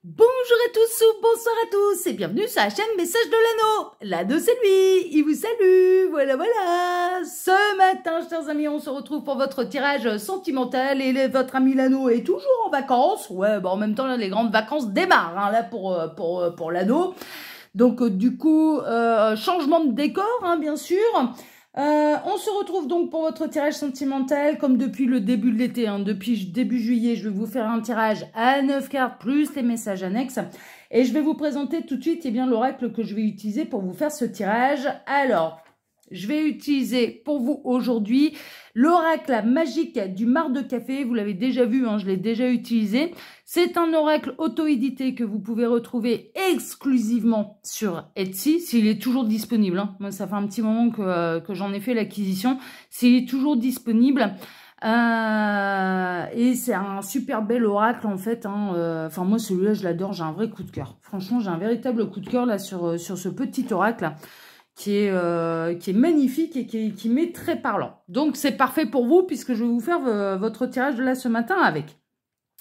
Bonjour à tous ou bonsoir à tous et bienvenue sur la chaîne Message de l'Anneau. L'Anneau c'est lui, il vous salue, voilà. Ce matin, chers amis, on se retrouve pour votre tirage sentimental et votre ami l'Anneau est toujours en vacances. Ouais, bah en même temps, là, les grandes vacances démarrent hein, là pour l'Anneau. Donc du coup, changement de décor, hein, bien sûr. On se retrouve donc pour votre tirage sentimental comme depuis le début de l'été, hein, depuis début juillet, je vais vous faire un tirage à 9 cartes plus les messages annexes et je vais vous présenter tout de suite l'oracle que je vais utiliser pour vous faire ce tirage. Alors, je vais utiliser pour vous aujourd'hui l'oracle magique du marc de café. Vous l'avez déjà vu, hein, je l'ai déjà utilisé. C'est un oracle auto-édité que vous pouvez retrouver exclusivement sur Etsy, s'il est toujours disponible. Hein. Moi, ça fait un petit moment que j'en ai fait l'acquisition. S'il est toujours disponible. Et c'est un super bel oracle en fait. Hein. Enfin, moi, celui-là, je l'adore. J'ai un vrai coup de cœur. Franchement, j'ai un véritable coup de cœur là sur ce petit oracle. Qui est magnifique et qui m'est très parlant. Donc, c'est parfait pour vous puisque je vais vous faire votre tirage de là ce matin avec.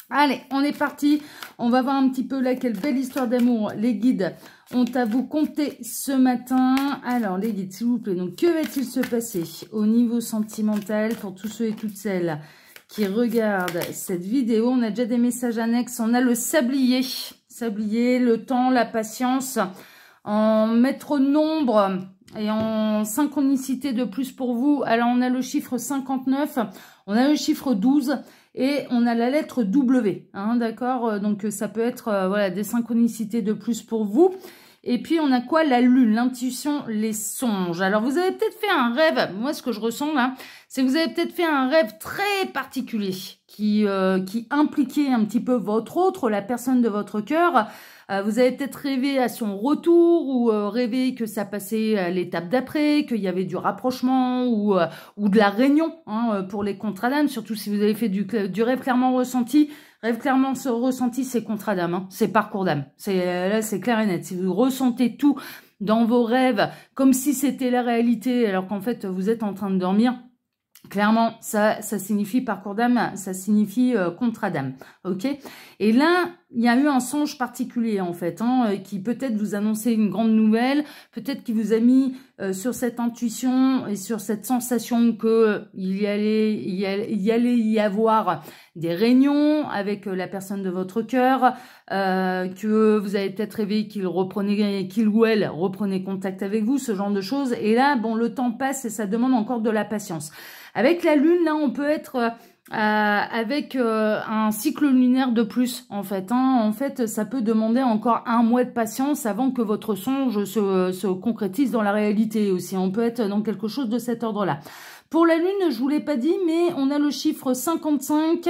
Allez, on est parti. On va voir un petit peu là quelle belle histoire d'amour les guides ont à vous conter ce matin. Alors, les guides, s'il vous plaît. Donc, que va-t-il se passer au niveau sentimental pour tous ceux et toutes celles qui regardent cette vidéo? On a déjà des messages annexes. On a le sablier. Sablier, le temps, la patience. En maître nombre et en synchronicité de plus pour vous. Alors, on a le chiffre 59, on a le chiffre 12 et on a la lettre W. Hein, d'accord? Donc, ça peut être voilà, des synchronicités de plus pour vous. Et puis, on a quoi? La lune, l'intuition, les songes. Alors, vous avez peut-être fait un rêve. Moi, ce que je ressens là, c'est que vous avez peut-être fait un rêve très particulier qui impliquait un petit peu votre autre, la personne de votre cœur. Vous avez peut-être rêvé à son retour ou rêvé que ça passait à l'étape d'après, qu'il y avait du rapprochement ou de la réunion hein, pour les contrats d'âme, surtout si vous avez fait du rêve clairement ressenti. Rêve clairement ressenti, c'est contrat d'âme, hein, c'est parcours d'âme. Là, c'est clair et net. Si vous ressentez tout dans vos rêves comme si c'était la réalité alors qu'en fait vous êtes en train de dormir, clairement, ça signifie parcours d'âme, ça signifie contrat d'âme, ok? Et là, il y a eu un songe particulier, en fait, hein, qui peut-être vous annonçait une grande nouvelle, peut-être qui vous a mis sur cette intuition et sur cette sensation que il allait y avoir des réunions avec la personne de votre cœur, que vous avez peut-être rêvé qu'il ou elle reprenait contact avec vous, ce genre de choses. Et là, bon, le temps passe et ça demande encore de la patience. Avec la lune, là, on peut être avec un cycle lunaire de plus, en fait. Hein. En fait, ça peut demander encore un mois de patience avant que votre songe se concrétise dans la réalité aussi. On peut être dans quelque chose de cet ordre-là. Pour la lune, je vous l'ai pas dit, mais on a le chiffre 55,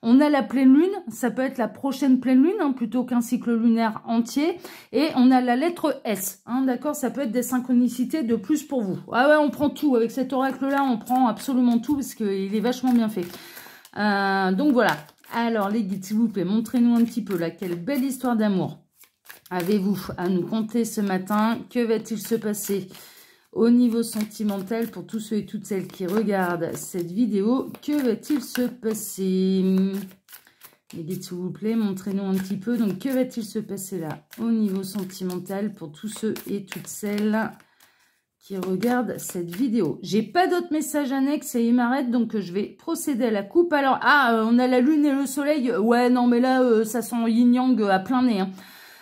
on a la pleine lune, ça peut être la prochaine pleine lune, hein, plutôt qu'un cycle lunaire entier, et on a la lettre S, hein, d'accord, ça peut être des synchronicités de plus pour vous. Ah ouais, on prend tout, avec cet oracle-là, on prend absolument tout, parce qu'il est vachement bien fait. Donc voilà, alors les guides, s'il vous plaît, montrez-nous un petit peu, là, quelle belle histoire d'amour avez-vous à nous conter ce matin? Que va-t-il se passer au niveau sentimental, pour tous ceux et toutes celles qui regardent cette vidéo, que va-t-il se passer? Les guides, s'il vous plaît, montrez-nous un petit peu. Donc, que va-t-il se passer là, au niveau sentimental, pour tous ceux et toutes celles qui regardent cette vidéo? J'ai pas d'autres messages annexes et il m'arrête, donc je vais procéder à la coupe. Alors, on a la lune et le soleil. Ouais, non, mais là, ça sent yin-yang à plein nez, hein.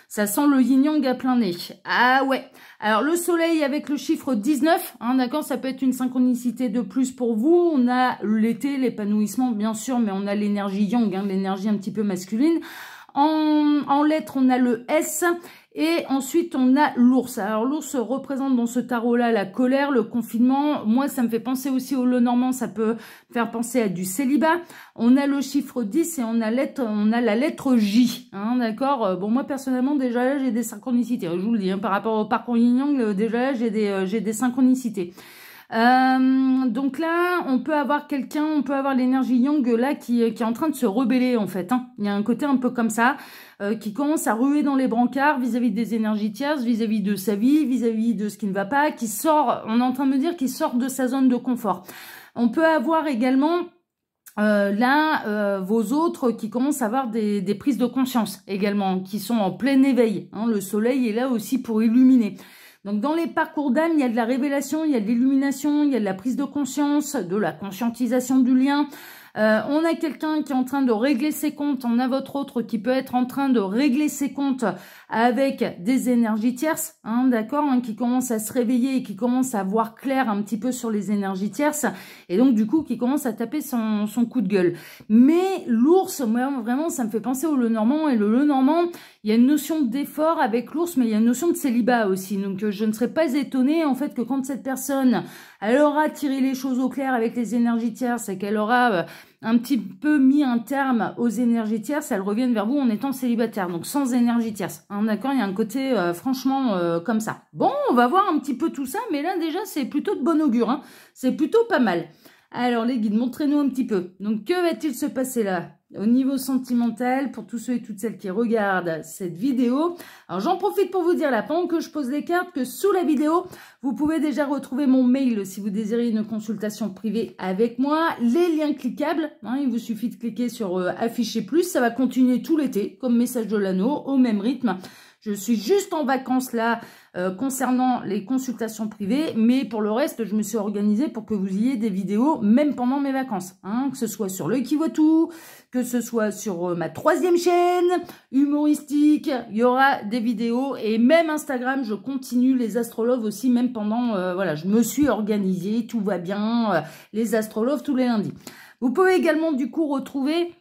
Ça sent le yin-yang à plein nez. Ah ouais. Alors, le soleil avec le chiffre 19, hein, d'accord, ça peut être une synchronicité de plus pour vous. On a l'été, l'épanouissement, bien sûr, mais on a l'énergie yang, hein, l'énergie un petit peu masculine. En lettres, on a le S et ensuite on a l'ours. Alors l'ours représente dans ce tarot-là la colère, le confinement. Moi, ça me fait penser aussi au Lenormand, ça peut faire penser à du célibat. On a le chiffre 10 et on a la lettre J. Hein, d'accord. Bon, moi personnellement, déjà là, j'ai des synchronicités. Je vous le dis, hein, par rapport au parcours yin-yang, déjà là, j'ai des synchronicités. Donc là, on peut avoir l'énergie yang là qui est en train de se rebeller en fait. Hein. Il y a un côté un peu comme ça, qui commence à ruer dans les brancards vis-à-vis des énergies tierces, vis-à-vis de sa vie, vis-à-vis de ce qui ne va pas, on est en train de me dire qu'il sort de sa zone de confort. On peut avoir également vos autres qui commencent à avoir des prises de conscience également, qui sont en plein éveil. Hein, le soleil est là aussi pour illuminer. Donc dans les parcours d'âme, il y a de la révélation, il y a de l'illumination, il y a de la prise de conscience, de la conscientisation du lien. On a quelqu'un qui est en train de régler ses comptes, on a votre autre qui peut être en train de régler ses comptes avec des énergies tierces, hein, d'accord, hein, qui commence à se réveiller et qui commence à voir clair un petit peu sur les énergies tierces, et donc du coup qui commence à taper son coup de gueule. Mais l'ours, moi, vraiment, ça me fait penser au Lenormand, et le Lenormand, il y a une notion d'effort avec l'ours, mais il y a une notion de célibat aussi, donc je ne serais pas étonnée en fait que quand cette personne, elle aura tiré les choses au clair avec les énergies tierces et qu'elle aura un petit peu mis un terme aux énergies tierces, elles reviennent vers vous en étant célibataire, donc sans énergie tierce. Hein, d'accord, il y a un côté franchement comme ça. Bon, on va voir un petit peu tout ça, mais là déjà c'est plutôt de bon augure, hein. C'est plutôt pas mal. Alors les guides, montrez-nous un petit peu. Donc que va-t-il se passer là au niveau sentimental pour tous ceux et toutes celles qui regardent cette vidéo? Alors j'en profite pour vous dire là, pendant que je pose les cartes, que sous la vidéo, vous pouvez déjà retrouver mon mail si vous désirez une consultation privée avec moi. Les liens cliquables, hein, il vous suffit de cliquer sur afficher plus, ça va continuer tout l'été comme message de l'anneau au même rythme. Je suis juste en vacances là concernant les consultations privées, mais pour le reste, je me suis organisée pour que vous ayez des vidéos même pendant mes vacances, hein, que ce soit sur l'œil qui voit tout, que ce soit sur ma 3e chaîne humoristique, il y aura des vidéos, et même Instagram, je continue les astrologues aussi, même pendant, voilà, je me suis organisée, tout va bien, les astrologues tous les lundis. Vous pouvez également du coup retrouver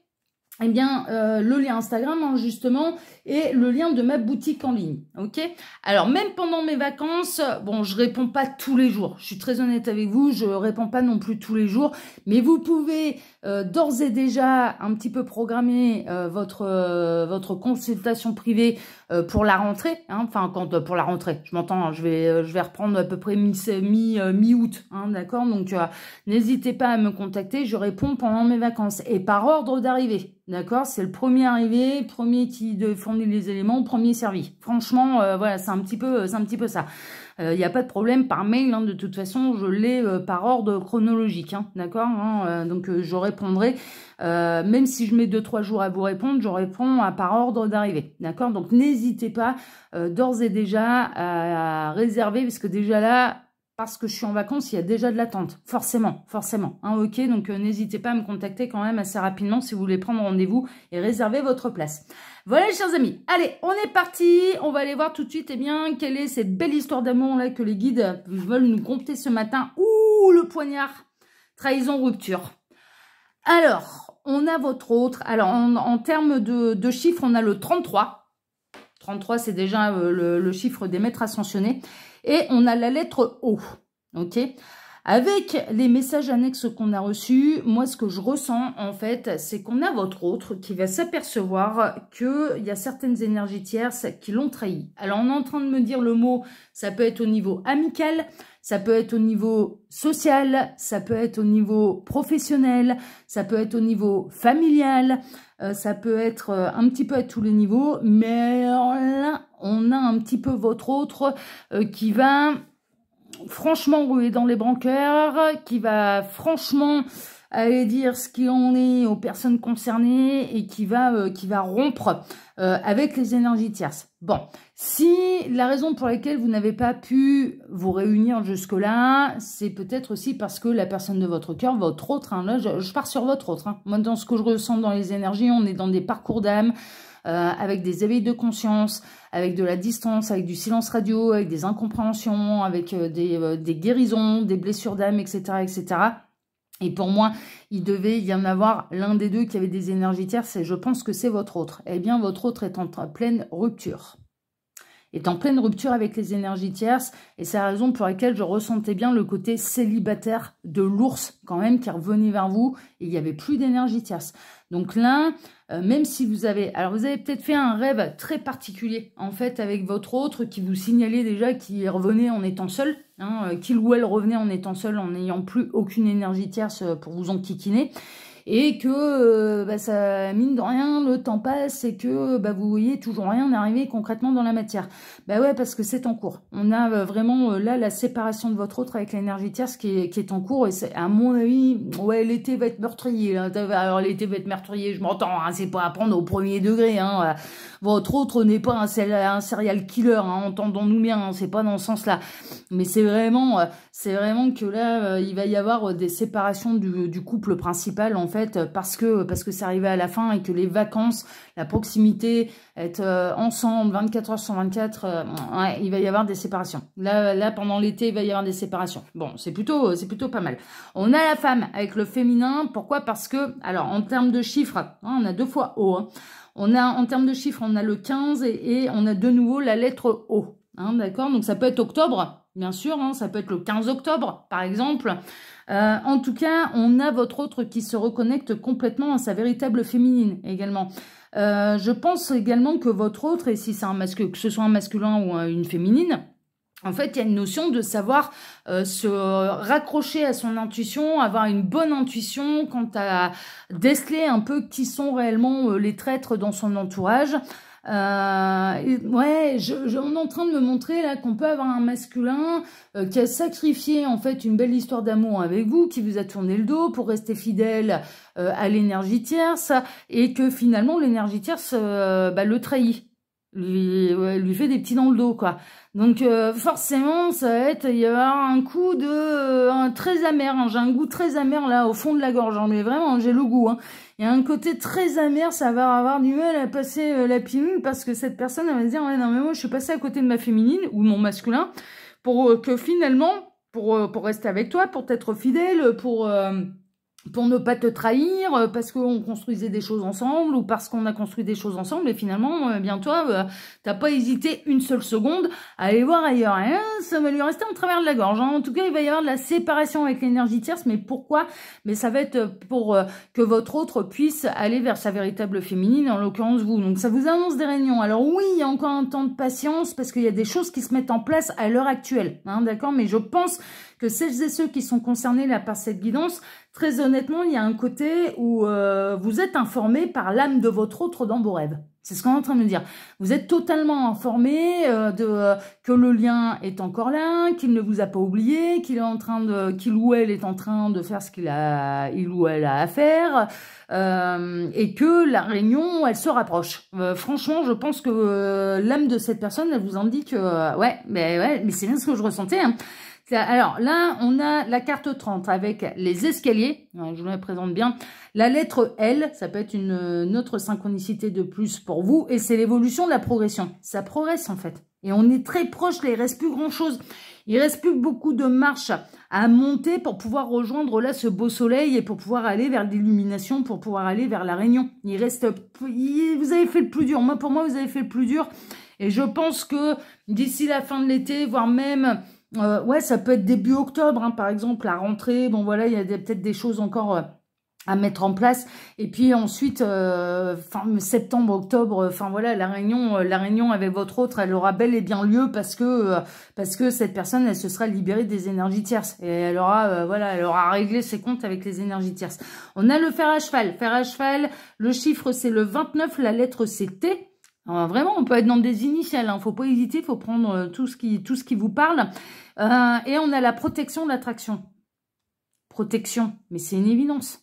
eh bien, le lien Instagram, hein, justement, et le lien de ma boutique en ligne, ok? Alors, même pendant mes vacances, bon, je réponds pas tous les jours. Je suis très honnête avec vous, je réponds pas non plus tous les jours, mais vous pouvez d'ores et déjà un petit peu programmer votre consultation privée pour la rentrée, hein, enfin, pour la rentrée, je m'entends, hein, je vais reprendre à peu près mi-août, hein, d'accord? Donc, n'hésitez pas à me contacter, je réponds pendant mes vacances, et par ordre d'arrivée. D'accord, c'est le premier arrivé, premier qui fournit les éléments, premier servi. Franchement, voilà, c'est un petit peu ça. Il n'y a pas de problème par mail, hein, de toute façon, je l'ai par ordre chronologique, hein, d'accord, hein, donc je répondrai, même si je mets 2-3 jours à vous répondre, je réponds par ordre d'arrivée, d'accord. Donc n'hésitez pas d'ores et déjà à réserver, parce que déjà là, parce que je suis en vacances, il y a déjà de l'attente. Forcément, forcément. Hein, ok, donc n'hésitez pas à me contacter quand même assez rapidement si vous voulez prendre rendez-vous et réserver votre place. Voilà les chers amis. Allez, on est parti. On va aller voir tout de suite, eh bien, quelle est cette belle histoire d'amour là que les guides veulent nous conter ce matin. Ouh, le poignard. Trahison, rupture. Alors, on a votre autre. Alors, en termes de chiffres, on a le 33. 33, c'est déjà le chiffre des maîtres ascensionnés. Et on a la lettre O, ok? Avec les messages annexes qu'on a reçus, moi, ce que je ressens, en fait, c'est qu'on a votre autre qui va s'apercevoir qu'il y a certaines énergies tierces qui l'ont trahi. Alors, on est en train de me dire le mot, ça peut être au niveau amical, ça peut être au niveau social, ça peut être au niveau professionnel, ça peut être au niveau familial, ça peut être un petit peu à tous les niveaux, mais là, on a un petit peu votre autre qui va franchement rouler dans les branqueurs, qui va franchement aller dire ce qu'il en est aux personnes concernées et qui va rompre avec les énergies tierces. Bon, si la raison pour laquelle vous n'avez pas pu vous réunir jusque-là, c'est peut-être aussi parce que la personne de votre cœur, votre autre, hein, là je pars sur votre autre, hein. Moi dans ce que je ressens dans les énergies, on est dans des parcours d'âme, avec des éveils de conscience, avec de la distance, avec du silence radio, avec des incompréhensions, avec des guérisons, des blessures d'âme, etc., etc. Et pour moi, il devait y en avoir l'un des deux qui avait des énergies tierces, et je pense que c'est votre autre. Eh bien, votre autre est en pleine rupture. Est en pleine rupture avec les énergies tierces, et c'est la raison pour laquelle je ressentais bien le côté célibataire de l'ours, quand même, qui revenait vers vous, et il n'y avait plus d'énergie tierce. Donc là, même si vous avez... Alors, vous avez peut-être fait un rêve très particulier, en fait, avec votre autre, qui vous signalait déjà qu'il revenait en étant seul, hein, qu'il ou elle revenait en étant seul, en n'ayant plus aucune énergie tierce pour vous enquiquiner. et que ça, mine de rien, le temps passe et que vous voyez toujours rien arriver concrètement dans la matière. Ouais, parce que c'est en cours. On a vraiment là la séparation de votre autre avec l'énergie tierce qui est en cours, et c'est, à mon avis, ouais, l'été va être meurtrier. Là. Alors l'été va être meurtrier, je m'entends, hein, c'est pas à prendre au premier degré. Hein. Votre autre n'est pas un serial killer, hein, entendons-nous bien, hein, c'est pas dans ce sens-là. Mais c'est vraiment que là, il va y avoir des séparations du couple principal, en fait, parce que c'est arrivé à la fin et que les vacances, la proximité, être ensemble 24 heures sur 24, ouais, il va y avoir des séparations. Là, pendant l'été, il va y avoir des séparations. Bon, c'est plutôt pas mal. On a la femme avec le féminin. Pourquoi? Parce que, alors, en termes de chiffres, hein, on a 2 fois O, hein. En termes de chiffres, on a le 15 et on a de nouveau la lettre O. Hein, d'accord? Donc, ça peut être octobre, bien sûr. Hein, ça peut être le 15 octobre, par exemple. En tout cas, on a votre autre qui se reconnecte complètement à sa véritable féminine également. Je pense également que votre autre, et si c'est un masculin, que ce soit un masculin ou une féminine, en fait, il y a une notion de savoir se raccrocher à son intuition, avoir une bonne intuition quant à déceler un peu qui sont réellement les traîtres dans son entourage. Ouais, on est en train de me montrer là qu'on peut avoir un masculin qui a sacrifié en fait une belle histoire d'amour avec vous, qui vous a tourné le dos pour rester fidèle à l'énergie tierce, et que finalement l'énergie tierce le trahit. Lui fait des petits dans le dos, quoi. Donc forcément, ça va être, il y avoir un coup de très amer. Hein. J'ai un goût très amer là au fond de la gorge. Hein. Mais vraiment, j'ai le goût. Hein. Il y a un côté très amer. Ça va avoir du mal à passer la pilule, parce que cette personne elle va se dire, ouais, non mais moi je suis passée à côté de ma féminine ou de mon masculin pour que finalement, pour rester avec toi, pour t'être fidèle, pour ne pas te trahir, parce qu'on construisait des choses ensemble, ou parce qu'on a construit des choses ensemble, et finalement, bien toi, t'as pas hésité une seule seconde à aller voir ailleurs. Et, ça va lui rester en travers de la gorge. Hein. En tout cas, il va y avoir de la séparation avec l'énergie tierce, mais pourquoi? Mais ça va être pour que votre autre puisse aller vers sa véritable féminine, en l'occurrence vous. Donc ça vous annonce des réunions. Alors oui, il y a encore un temps de patience, parce qu'il y a des choses qui se mettent en place à l'heure actuelle. Hein, d'accord? Mais je pense que celles et ceux qui sont concernés là par cette guidance, très honnêtement, il y a un côté où vous êtes informé par l'âme de votre autre dans vos rêves. C'est ce qu'on est en train de me dire. Vous êtes totalement informé que le lien est encore là, qu'il ne vous a pas oublié, qu'il ou elle est en train de faire ce il ou elle a à faire, et que la réunion, elle se rapproche. Franchement, je pense que l'âme de cette personne, elle vous indique, ouais, mais c'est bien ce que je ressentais. Hein. Alors là, on a la carte 30 avec les escaliers. Je vous la présente bien. La lettre L, ça peut être une autre synchronicité de plus pour vous. Et c'est l'évolution de la progression. Ça progresse en fait. Et on est très proche, là, il ne reste plus grand-chose. Il ne reste plus beaucoup de marches à monter pour pouvoir rejoindre là ce beau soleil et pour pouvoir aller vers l'illumination, pour pouvoir aller vers la réunion. Vous avez fait le plus dur. Pour moi, vous avez fait le plus dur. Et je pense que d'ici la fin de l'été, voire même... ouais, ça peut être début octobre, hein, par exemple, la rentrée. Bon, voilà, il y a peut-être des choses encore à mettre en place. Et puis ensuite, fin septembre, octobre, enfin voilà, la réunion avec votre autre, elle aura bel et bien lieu parce que cette personne, elle se sera libérée des énergies tierces. Et elle aura, elle aura réglé ses comptes avec les énergies tierces. On a le fer à cheval. Fer à cheval, le chiffre, c'est le 29, la lettre, c'est T. Alors, vraiment, on peut être dans des initiales, hein. Faut pas hésiter, faut prendre tout ce qui vous parle. Et on a la protection de l'attraction. Protection, mais c'est une évidence.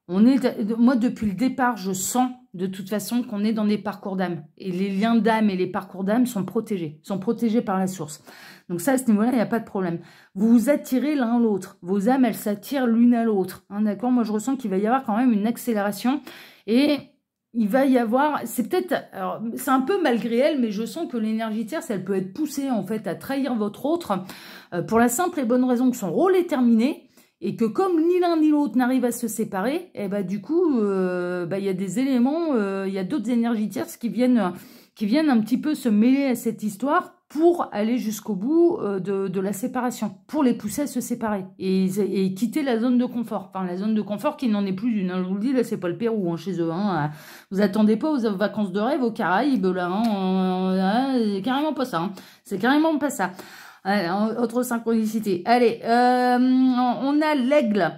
Moi, depuis le départ, je sens de toute façon qu'on est dans des parcours d'âme. Et les liens d'âme et les parcours d'âme sont protégés par la source. Donc ça, à ce niveau-là, il n'y a pas de problème. Vous vous attirez l'un l'autre. Vos âmes, elles s'attirent l'une à l'autre. Hein, d'accord? Moi, je ressens qu'il va y avoir quand même une accélération. Et... il va y avoir, c'est un peu malgré elle, mais je sens que l'énergie tierce, elle peut être poussée en fait à trahir votre autre pour la simple et bonne raison que son rôle est terminé et que comme ni l'un ni l'autre n'arrive à se séparer, et du coup, il y a des éléments, il y a d'autres énergies tierces qui viennent un petit peu se mêler à cette histoire pour aller jusqu'au bout de la séparation, pour les pousser à se séparer et quitter la zone de confort. Enfin, la zone de confort qui n'en est plus une. Hein. Je vous le dis, là, c'est pas le Pérou, hein, chez eux. Hein. Vous attendez pas aux vacances de rêve aux Caraïbes, là. Hein. C'est carrément pas ça. Hein. C'est carrément pas ça. Autre synchronicité. Allez, on a l'aigle.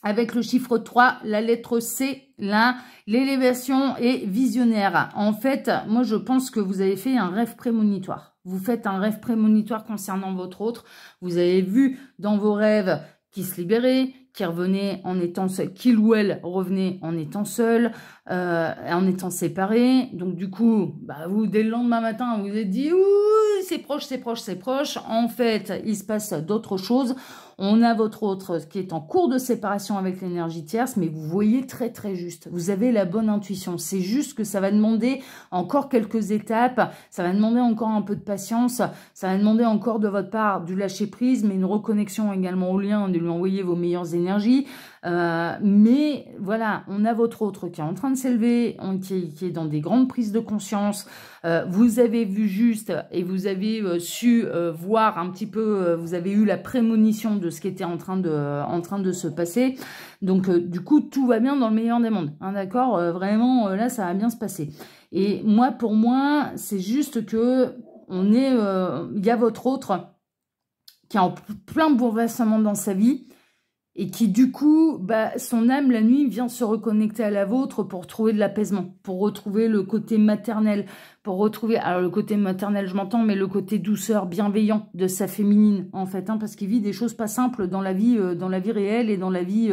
Avec le chiffre 3, la lettre C, là, l'élévation est visionnaire. En fait, moi, je pense que vous avez fait un rêve prémonitoire. Vous faites un rêve prémonitoire concernant votre autre. Vous avez vu dans vos rêves qu'il se libérait, qu'il revenait en étant seul, qu'il ou elle revenait en étant seul, en étant séparé. Donc, du coup, bah, vous, dès le lendemain matin, vous vous êtes dit, ouh, c'est proche, c'est proche, c'est proche. En fait, il se passe d'autres choses. On a votre autre qui est en cours de séparation avec l'énergie tierce, mais vous voyez très très juste. Vous avez la bonne intuition. C'est juste que ça va demander encore quelques étapes, ça va demander encore un peu de patience, ça va demander encore de votre part du lâcher prise, mais une reconnexion également au lien, de lui envoyer vos meilleures énergies. Mais voilà, on a votre autre qui est en train de s'élever, qui est dans des grandes prises de conscience. Vous avez vu juste et vous avez su voir un petit peu, vous avez eu la prémonition de ce qui était en train de se passer. Donc, du coup, tout va bien dans le meilleur des mondes. Hein, d'accord, vraiment, là, ça va bien se passer. Et moi, pour moi, c'est juste que il y a votre autre qui est en plein bouleversement dans sa vie. Et qui, du coup, bah, son âme, la nuit, vient se reconnecter à la vôtre pour trouver de l'apaisement, pour retrouver le côté maternel, pour retrouver, alors le côté maternel, je m'entends, mais le côté douceur, bienveillant de sa féminine, en fait, hein, parce qu'il vit des choses pas simples dans la vie réelle et dans la vie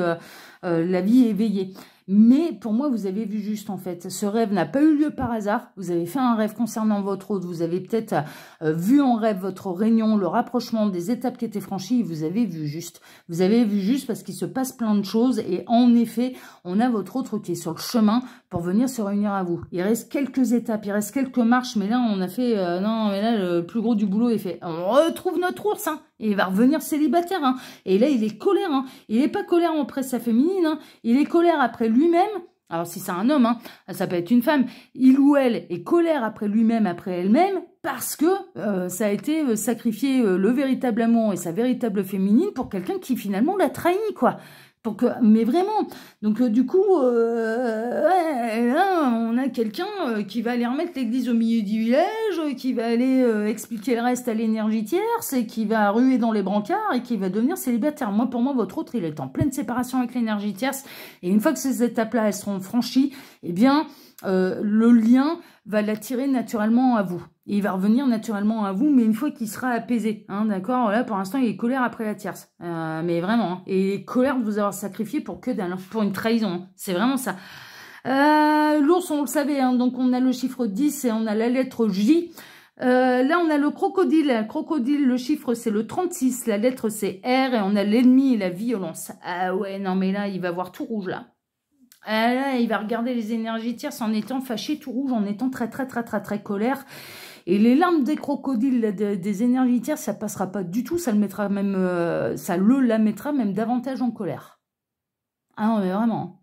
éveillée. Mais pour moi, vous avez vu juste, en fait. Ce rêve n'a pas eu lieu par hasard. Vous avez fait un rêve concernant votre autre. Vous avez peut-être vu en rêve votre réunion, le rapprochement des étapes qui étaient franchies. Vous avez vu juste. Vous avez vu juste parce qu'il se passe plein de choses. Et en effet, on a votre autre qui est sur le chemin pour venir se réunir à vous. Il reste quelques étapes, il reste quelques marches. Mais là, on a fait... non, mais là, le plus gros du boulot est fait. On retrouve notre ours, hein. Et il va revenir célibataire. Hein. Et là, il est colère. Hein. Il n'est pas colère après sa féminine. Hein. Il est colère après lui-même. Alors, si c'est un homme, hein, ça peut être une femme. Il ou elle est colère après lui-même, après elle-même, parce que ça a été sacrifié le véritable amour et sa véritable féminine pour quelqu'un qui, finalement, l'a trahi, quoi. Mais vraiment, donc du coup, là, on a quelqu'un qui va aller remettre l'église au milieu du village, qui va aller expliquer le reste à l'énergie tierce, et qui va ruer dans les brancards, et qui va devenir célibataire. Moi, pour moi, votre autre, il est en pleine séparation avec l'énergie tierce, et une fois que ces étapes-là, elles seront franchies, eh bien, le lien va l'attirer naturellement à vous. Et il va revenir naturellement à vous, mais une fois qu'il sera apaisé. Hein, d'accord. Là, pour l'instant, il est colère après la tierce. Mais vraiment. Hein, et il est colère de vous avoir sacrifié pour que dalle. Hein, pour une trahison. Hein, c'est vraiment ça. L'ours, on le savait. Hein, donc, on a le chiffre 10 et on a la lettre J. Là, on a le crocodile. Crocodile, le chiffre, c'est le 36. La lettre, c'est R. Et on a l'ennemi et la violence. Ah ouais, non, mais là, il va voir tout rouge, là. Là, il va regarder les énergies tierces en étant fâché, tout rouge, en étant très, très, très, très, très colère. Et les larmes des crocodiles, là, des énergies tierces, ça passera pas du tout. Ça le mettra même, la mettra même davantage en colère. Ah non, mais vraiment.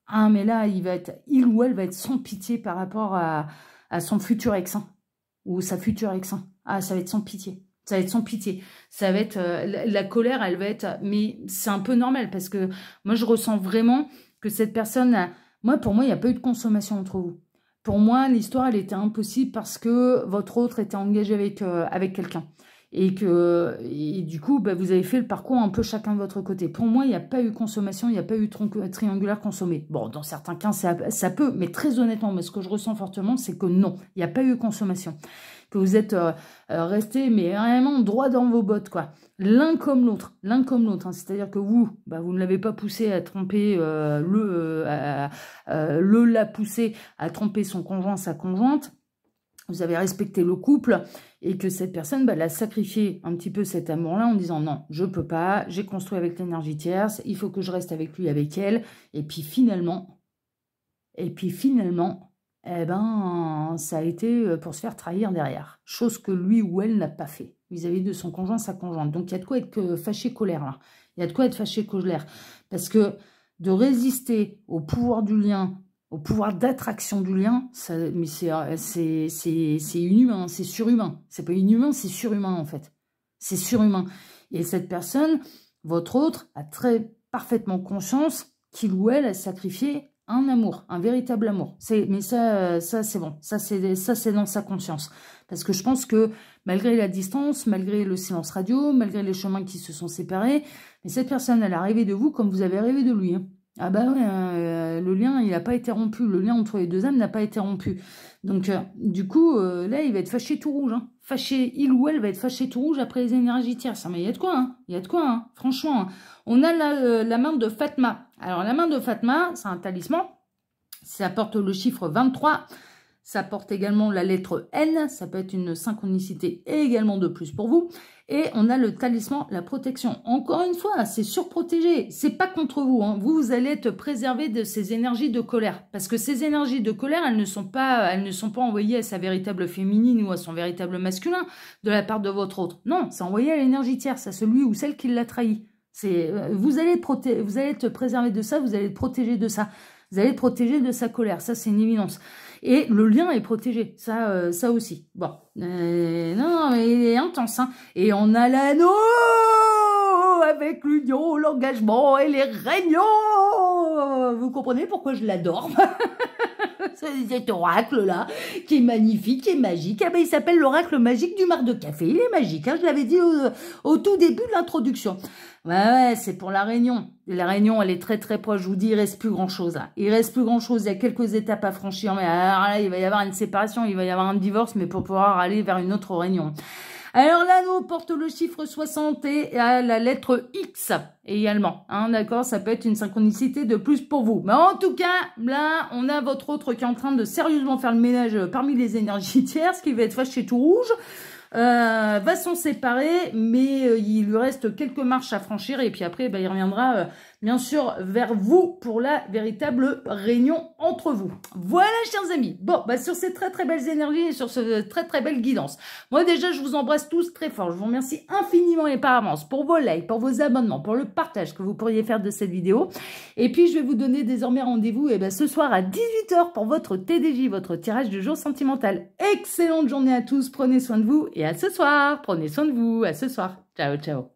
Ah, mais là, il ou elle va être sans pitié par rapport à son futur ex, hein, ou sa future ex. Hein. Ah, ça va être sans pitié. Ça va être sans pitié. Ça va être la colère, elle va être. Mais c'est un peu normal parce que moi, je ressens vraiment que cette personne. Pour moi, il n'y a pas eu de consommation entre vous. Pour moi, l'histoire, elle était impossible parce que votre autre était engagé avec quelqu'un. Et du coup, bah, vous avez fait le parcours un peu chacun de votre côté. Pour moi, il n'y a pas eu consommation, il n'y a pas eu triangulaire consommé. Bon, dans certains cas, ça peut, mais très honnêtement, mais ce que je ressens fortement, c'est que non, il n'y a pas eu consommation. Que vous êtes restés, mais vraiment droit dans vos bottes, quoi. L'un comme l'autre, hein. C'est-à-dire que vous ne l'avez pas poussé à tromper l'a poussé à tromper son conjoint, sa conjointe. Vous avez respecté le couple et que cette personne l'a sacrifié un petit peu cet amour-là en disant non, je peux pas, j'ai construit avec l'énergie tierce, il faut que je reste avec lui, avec elle. Et puis finalement, eh ben, ça a été pour se faire trahir derrière. Chose que lui ou elle n'a pas fait vis-à-vis de son conjoint, sa conjointe. Donc, il y a de quoi être fâché, colère, là. Il y a de quoi être fâché, colère. Parce que de résister au pouvoir du lien, au pouvoir d'attraction du lien, mais c'est inhumain, c'est surhumain. C'est pas inhumain, c'est surhumain, en fait. C'est surhumain. Et cette personne, votre autre, a très parfaitement conscience qu'il ou elle a sacrifié un amour, un véritable amour. Mais ça c'est bon. Ça, c'est dans sa conscience. Parce que je pense que malgré la distance, malgré le silence radio, malgré les chemins qui se sont séparés, mais cette personne, elle a rêvé de vous comme vous avez rêvé de lui. Hein. Ah bah ouais, le lien, il n'a pas été rompu. Le lien entre les deux âmes n'a pas été rompu. Donc, du coup, là, il va être fâché tout rouge. Hein. Fâché, il ou elle va être fâché tout rouge après les énergies tierces. Mais il y a de quoi, hein. Il y a de quoi, hein. Franchement. Hein. On a la main de Fatma. Alors, la main de Fatma, c'est un talisman. Ça porte le chiffre 23. Ça porte également la lettre N. Ça peut être une synchronicité également de plus pour vous. Et on a le talisman, la protection. Encore une fois, c'est surprotégé. C'est pas contre vous. Hein. Vous allez être préservé de ces énergies de colère. Parce que ces énergies de colère, elles ne sont pas envoyées à sa véritable féminine ou à son véritable masculin de la part de votre autre. Non, c'est envoyé à l'énergie tierce, à celui ou celle qui l'a trahi. Vous allez être préservé de ça, vous allez être protégé de ça. Vous allez être protégé de sa colère. Ça, c'est une évidence. Et le lien est protégé. Ça aussi. Bon. Non, mais il est intense. Hein. Et on a l'anneau avec l'union, l'engagement et les réunions. Vous comprenez pourquoi je l'adore? Cet oracle-là, qui est magnifique, qui est magique. Ah ben, il s'appelle l'oracle magique du mar de café. Il est magique, hein, je l'avais dit au tout début de l'introduction. Ouais, c'est pour la Réunion. La Réunion, elle est très très proche. Je vous dis, il reste plus grand-chose. Hein. Il reste plus grand-chose. Il y a quelques étapes à franchir. Mais alors là, il va y avoir une séparation, il va y avoir un divorce, mais pour pouvoir aller vers une autre Réunion. Alors l'anneau porte le chiffre 60 et a la lettre X également. Hein, d'accord, ça peut être une synchronicité de plus pour vous. Mais en tout cas, là, on a votre autre qui est en train de sérieusement faire le ménage parmi les énergies tierces, qui va être fâché tout rouge. Va s'en séparer, mais il lui reste quelques marches à franchir et puis après, il reviendra bien sûr vers vous pour la véritable réunion entre vous. Voilà, chers amis. Bon, sur ces très très belles énergies et sur ce très très belle guidance. Moi déjà, je vous embrasse tous très fort. Je vous remercie infiniment et par avance pour vos likes, pour vos abonnements, pour le partage que vous pourriez faire de cette vidéo. Et puis, je vais vous donner désormais rendez-vous ce soir à 18 h pour votre TDJ, votre tirage du jour sentimental. Excellente journée à tous. Prenez soin de vous et à ce soir. Prenez soin de vous. À ce soir. Ciao, ciao.